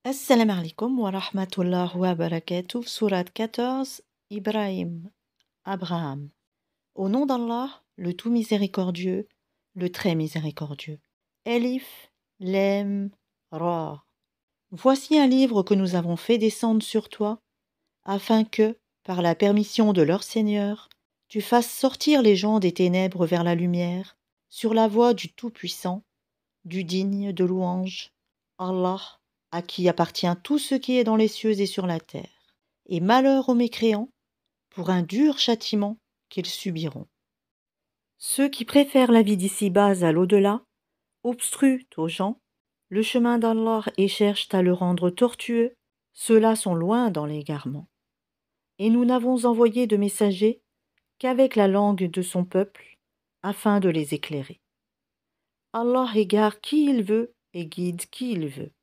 Assalamu alaikum wa rahmatullah wa barakatuh, sourate 14, Ibrahim, Abraham. Au nom d'Allah, le tout miséricordieux, le très miséricordieux. Elif, Lem, Ra. Voici un livre que nous avons fait descendre sur toi, afin que, par la permission de leur Seigneur, tu fasses sortir les gens des ténèbres vers la lumière, sur la voie du Tout-Puissant, du digne de louange, Allah, à qui appartient tout ce qui est dans les cieux et sur la terre, et malheur aux mécréants, pour un dur châtiment qu'ils subiront. Ceux qui préfèrent la vie d'ici-bas à l'au-delà, obstruent aux gens le chemin d'Allah et cherchent à le rendre tortueux, ceux-là sont loin dans l'égarement. Et nous n'avons envoyé de messagers qu'avec la langue de son peuple, afin de les éclairer. Allah égare qui il veut et guide qui il veut.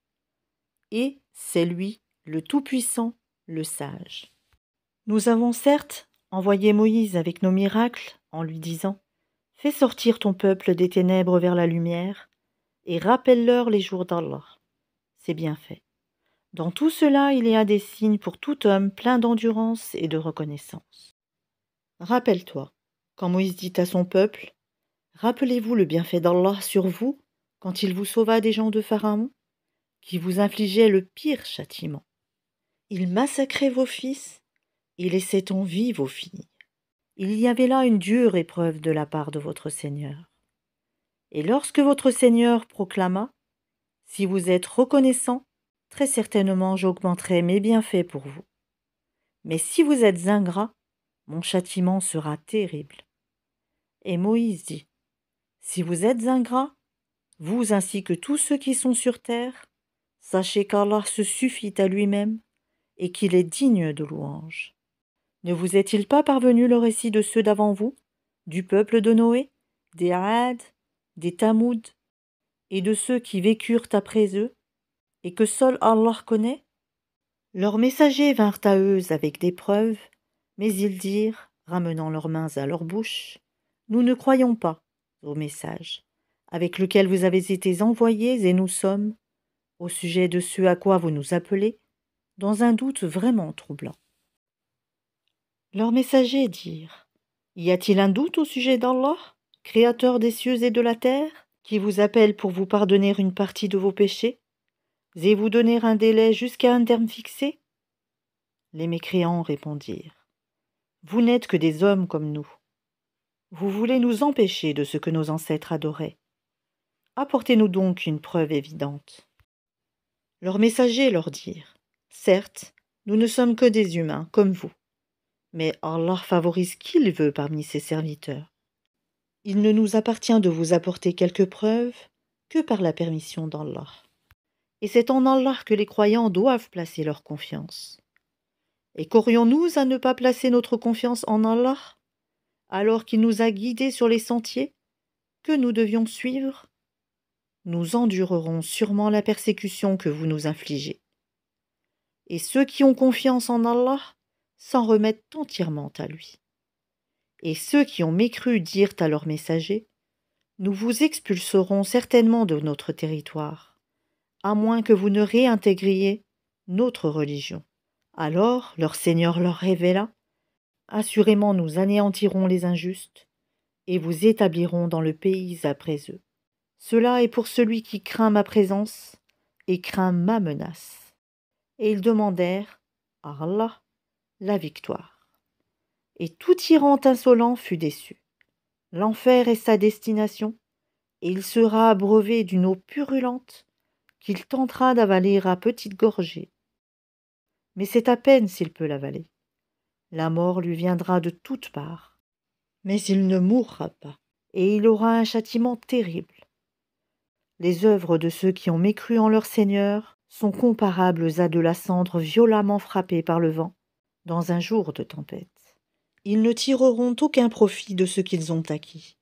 Et c'est lui, le Tout-Puissant, le Sage. Nous avons certes envoyé Moïse avec nos miracles en lui disant « Fais sortir ton peuple des ténèbres vers la lumière et rappelle-leur les jours d'Allah. » C'est bien fait. Dans tout cela, il y a des signes pour tout homme plein d'endurance et de reconnaissance. Rappelle-toi, quand Moïse dit à son peuple « Rappelez-vous le bienfait d'Allah sur vous quand il vous sauva des gens de Pharaon, qui vous infligeait le pire châtiment. Il massacrait vos fils et laissait en vie vos filles. Il y avait là une dure épreuve de la part de votre Seigneur. Et lorsque votre Seigneur proclama « Si vous êtes reconnaissant, très certainement j'augmenterai mes bienfaits pour vous. Mais si vous êtes ingrats, mon châtiment sera terrible. » Et Moïse dit « Si vous êtes ingrats, vous ainsi que tous ceux qui sont sur terre, sachez qu'Allah se suffit à lui-même et qu'il est digne de louange. Ne vous est-il pas parvenu le récit de ceux d'avant vous, du peuple de Noé, des Aad, des Tamoud, et de ceux qui vécurent après eux, et que seul Allah connaît? Leurs messagers vinrent à eux avec des preuves, mais ils dirent, ramenant leurs mains à leur bouche, « Nous ne croyons pas au message, avec lequel vous avez été envoyés, et nous sommes, au sujet de ce à quoi vous nous appelez, dans un doute vraiment troublant. » Leurs messagers dirent, « Y a-t-il un doute au sujet d'Allah, créateur des cieux et de la terre, qui vous appelle pour vous pardonner une partie de vos péchés, et vous donner un délai jusqu'à un terme fixé ?» Les mécréants répondirent, « Vous n'êtes que des hommes comme nous. Vous voulez nous empêcher de ce que nos ancêtres adoraient. Apportez-nous donc une preuve évidente. » Leurs messagers leur dirent, « Certes, nous ne sommes que des humains, comme vous. Mais Allah favorise qui il veut parmi ses serviteurs. Il ne nous appartient de vous apporter quelques preuves que par la permission d'Allah. Et c'est en Allah que les croyants doivent placer leur confiance. Et qu'aurions-nous à ne pas placer notre confiance en Allah, alors qu'il nous a guidés sur les sentiers que nous devions suivre? Nous endurerons sûrement la persécution que vous nous infligez. Et ceux qui ont confiance en Allah s'en remettent entièrement à lui. Et ceux qui ont mécru dirent à leurs messagers, « Nous vous expulserons certainement de notre territoire, à moins que vous ne réintégriez notre religion. » Alors leur Seigneur leur révéla, « Assurément nous anéantirons les injustes, et vous établirons dans le pays après eux. Cela est pour celui qui craint ma présence et craint ma menace. » Et ils demandèrent à Allah la victoire. Et tout tyran insolent fut déçu. L'enfer est sa destination, et il sera abreuvé d'une eau purulente qu'il tentera d'avaler à petites gorgées. Mais c'est à peine s'il peut l'avaler. La mort lui viendra de toutes parts, mais il ne mourra pas, et il aura un châtiment terrible. Les œuvres de ceux qui ont mécru en leur Seigneur sont comparables à de la cendre violemment frappée par le vent dans un jour de tempête. Ils ne tireront aucun profit de ce qu'ils ont acquis.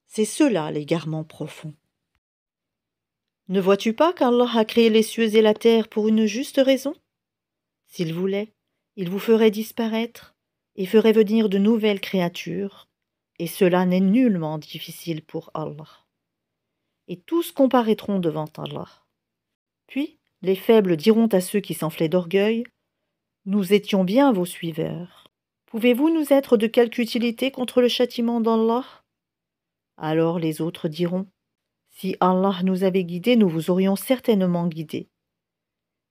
C'est cela l'égarement profond. Ne vois-tu pas qu'Allah a créé les cieux et la terre pour une juste raison? S'il voulait, il vous ferait disparaître et ferait venir de nouvelles créatures, et cela n'est nullement difficile pour Allah. Et tous comparaîtront devant Allah. Puis Les faibles diront à ceux qui s'enflaient d'orgueil, « Nous étions bien vos suiveurs. Pouvez-vous nous être de quelque utilité contre le châtiment d'Allah » Alors les autres diront, « Si Allah nous avait guidés, nous vous aurions certainement guidés.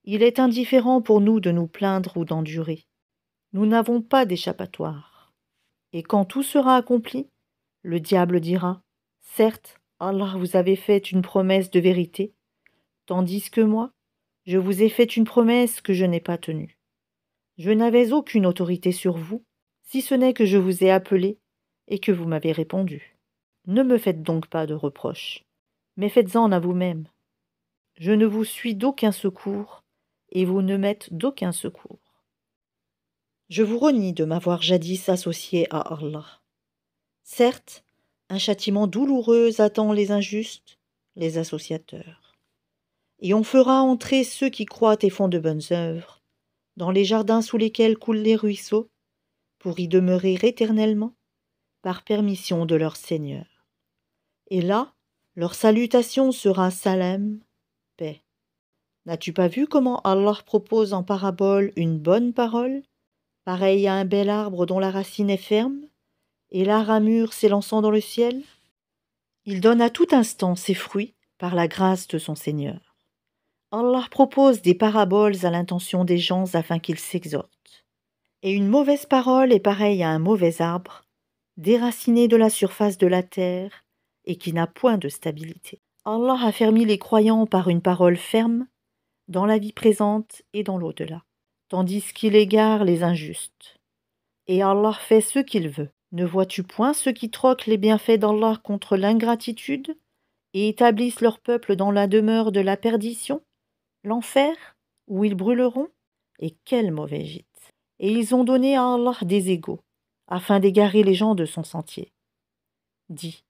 Il est indifférent pour nous de nous plaindre ou d'endurer. Nous n'avons pas d'échappatoire. Et quand tout sera accompli, le diable dira, « Certes, Allah vous avait fait une promesse de vérité, tandis que moi, je vous ai fait une promesse que je n'ai pas tenue. Je n'avais aucune autorité sur vous, si ce n'est que je vous ai appelé et que vous m'avez répondu. Ne me faites donc pas de reproches, mais faites-en à vous-même. Je ne vous suis d'aucun secours, et vous ne m'êtes d'aucun secours. Je vous renie de m'avoir jadis associé à Allah. Certes, un châtiment douloureux attend les injustes, les associateurs. Et on fera entrer ceux qui croient et font de bonnes œuvres, dans les jardins sous lesquels coulent les ruisseaux, pour y demeurer éternellement, par permission de leur Seigneur. Et là, leur salutation sera salam, paix. N'as-tu pas vu comment Allah propose en parabole une bonne parole, pareille à un bel arbre dont la racine est ferme, et la ramure s'élançant dans le ciel? Il donne à tout instant ses fruits par la grâce de son Seigneur. Allah propose des paraboles à l'intention des gens afin qu'ils s'exhortent. Et une mauvaise parole est pareille à un mauvais arbre, déraciné de la surface de la terre et qui n'a point de stabilité. Allah affermit les croyants par une parole ferme, dans la vie présente et dans l'au-delà, tandis qu'il égare les injustes. Et Allah fait ce qu'il veut. Ne vois-tu point ceux qui troquent les bienfaits d'Allah contre l'ingratitude et établissent leur peuple dans la demeure de la perdition, l'enfer, où ils brûleront? Et quel mauvais gîte! Et ils ont donné à Allah des égaux, afin d'égarer les gens de son sentier. Dis,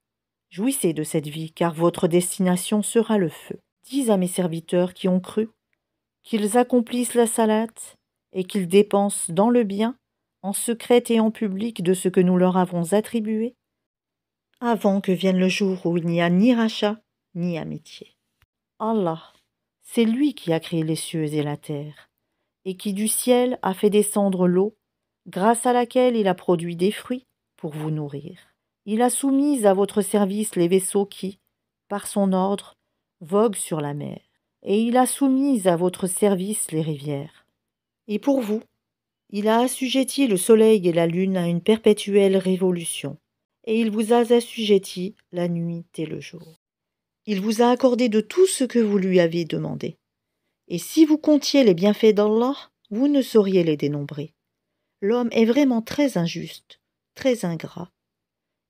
jouissez de cette vie, car votre destination sera le feu. Dis à mes serviteurs qui ont cru, qu'ils accomplissent la salate et qu'ils dépensent dans le bien, en secret et en public de ce que nous leur avons attribué, avant que vienne le jour où il n'y a ni rachat ni amitié. Allah, c'est lui qui a créé les cieux et la terre, et qui du ciel a fait descendre l'eau, grâce à laquelle il a produit des fruits pour vous nourrir. Il a soumis à votre service les vaisseaux qui, par son ordre, voguent sur la mer, et il a soumis à votre service les rivières. Et pour vous, il a assujetti le soleil et la lune à une perpétuelle révolution, et il vous a assujetti la nuit et le jour. Il vous a accordé de tout ce que vous lui avez demandé. Et si vous comptiez les bienfaits d'Allah, vous ne sauriez les dénombrer. L'homme est vraiment très injuste, très ingrat.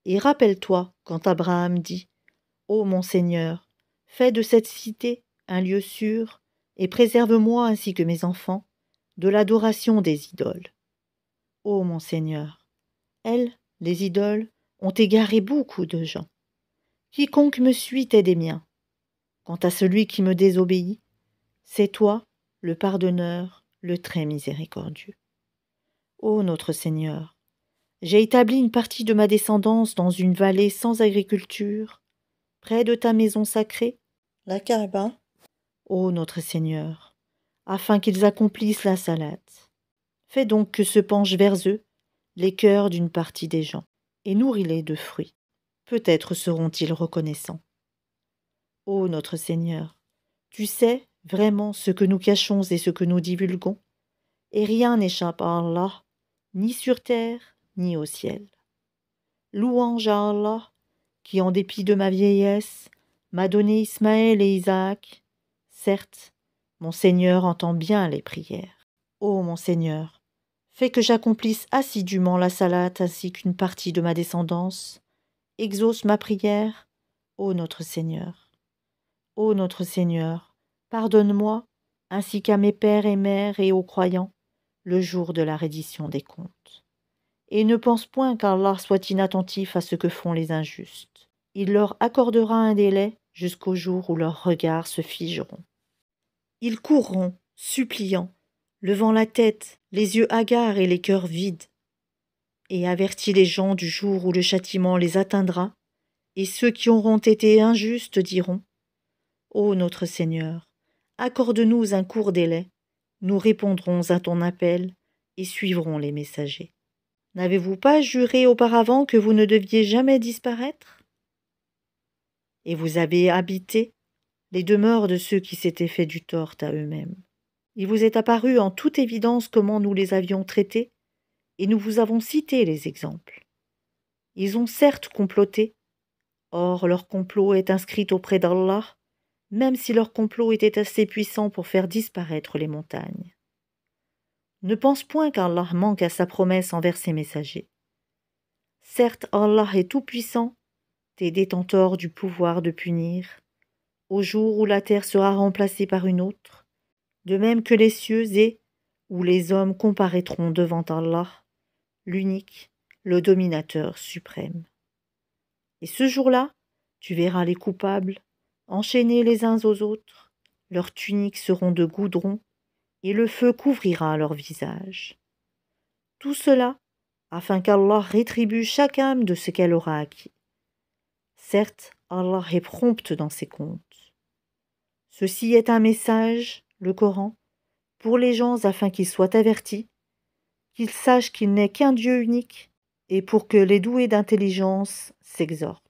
Et rappelle-toi quand Abraham dit « Ô mon Seigneur, fais de cette cité un lieu sûr, et préserve-moi ainsi que mes enfants de l'adoration des idoles. Ô mon Seigneur, elles, les idoles, ont égaré beaucoup de gens. Quiconque me suit est des miens. Quant à celui qui me désobéit, c'est toi, le pardonneur, le très miséricordieux. Ô notre Seigneur, j'ai établi une partie de ma descendance dans une vallée sans agriculture, près de ta maison sacrée, la Kaaba. Ô notre Seigneur, afin qu'ils accomplissent la salate. Fais donc que se penchent vers eux les cœurs d'une partie des gens, et nourris-les de fruits. Peut-être seront-ils reconnaissants. Ô notre Seigneur, tu sais vraiment ce que nous cachons et ce que nous divulguons, et rien n'échappe à Allah, ni sur terre, ni au ciel. Louange à Allah, qui en dépit de ma vieillesse, m'a donné Ismaël et Isaac. Certes, mon Seigneur entend bien les prières. Ô mon Seigneur, fais que j'accomplisse assidûment la salate ainsi qu'une partie de ma descendance. Exauce ma prière, ô notre Seigneur. Ô notre Seigneur, pardonne-moi, ainsi qu'à mes pères et mères et aux croyants, le jour de la reddition des comptes. Et ne pense point qu'Allah soit inattentif à ce que font les injustes. Il leur accordera un délai jusqu'au jour où leurs regards se figeront. Ils courront, suppliants, levant la tête, les yeux hagards et les cœurs vides. Et avertis les gens du jour où le châtiment les atteindra, et ceux qui auront été injustes diront « Ô notre Seigneur, Accorde-nous un court délai, nous répondrons à ton appel et suivrons les messagers. N'avez-vous pas juré auparavant que vous ne deviez jamais disparaître? Et vous avez habité les demeures de ceux qui s'étaient fait du tort à eux-mêmes. Il vous est apparu en toute évidence comment nous les avions traités, et nous vous avons cité les exemples. Ils ont certes comploté, or leur complot est inscrit auprès d'Allah, même si leur complot était assez puissant pour faire disparaître les montagnes. Ne pense point qu'Allah manque à sa promesse envers ses messagers. Certes, Allah est tout-puissant et détenteur du pouvoir de punir, au jour où la terre sera remplacée par une autre, de même que les cieux et où les hommes comparaîtront devant Allah, l'unique, le dominateur suprême. Et ce jour-là, tu verras les coupables, enchaînés les uns aux autres, leurs tuniques seront de goudron, et le feu couvrira leur visage. Tout cela, afin qu'Allah rétribue chaque âme de ce qu'elle aura acquis. Certes, Allah est prompt dans ses comptes. Ceci est un message, le Coran, pour les gens afin qu'ils soient avertis, qu'ils sachent qu'il n'est qu'un Dieu unique, et pour que les doués d'intelligence s'exhortent.